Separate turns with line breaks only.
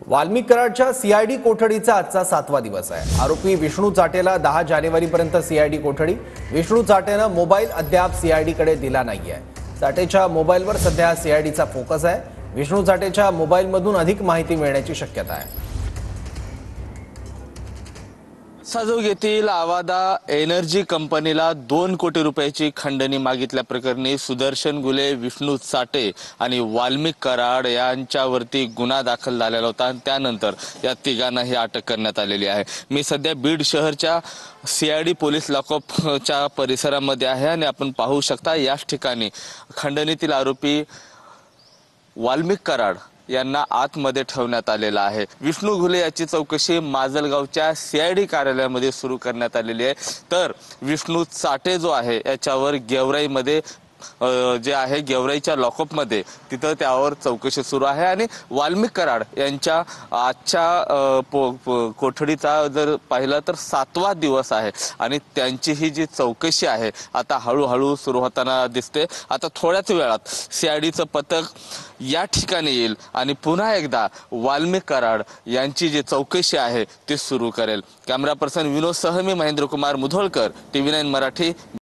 वाल्मिक कराडच्या सीआयडी कोठडीचा आजचा 7वा दिवस आहे। आरोपी विष्णू चाटेला 10 जानेवारीपर्यंत सीआयडी कोठडी। विष्णू चाटेनं मोबाईल अद्याप सीआयडीकडे दिला नाहीये। चाटेच्या मोबाईलवर सध्या सीआयडीचा फोकस आहे। विष्णू चाटेच्या मोबाईलमधून अधिक माहिती मिळण्याची शक्यता आहे।
साजोग येथील आवादा एनर्जी कंपनीला 2 कोटी रुपयाची खंडणी मागितल्याप्रकरणी सुदर्शन गुले, विष्णू चाटे आणि वाल्मिक कराड यांच्यावरती गुन्हा दाखल झालेला होता आणि त्यानंतर या तिघांनाही अटक करण्यात आलेली आहे। मी सध्या बीड शहरच्या सीआयडी पोलीस लॉकअपच्या परिसरामध्ये आहे आणि आपण पाहू शकता याच ठिकाणी खंडणीतील आरोपी वाल्मिक कराड यांना आतमध्ये ठेवण्यात आलेला आहे। विष्णू घुले याची चौकशी माजलगावच्या सीआयडी कार्यालयामध्ये सुरू करण्यात आलेली आहे। तर विष्णू चाटे जो आहे याच्यावर गेवराईमध्ये जे आहे गेवराईच्या लॉकअपमध्ये तिथं त्यावर चौकशी सुरू आहे आणि वाल्मिक कराड यांच्या आजच्या कोठडीचा जर पाहिलं तर 7वा दिवस आहे आणि त्यांची ही जी चौकशी आहे आता हळूहळू सुरू होताना दिसते। आता थोड्याच वेळात सीआयडीचं पथक या ठिकाणी येईल आणि पुन्हा एकदा वाल्मिक कराड यांची जी चौकशी आहे ती सुरू करेल। कॅमेरा पर्सन विनोद सह मी महेंद्र कुमार मुधोळकर, TV9 मराठी।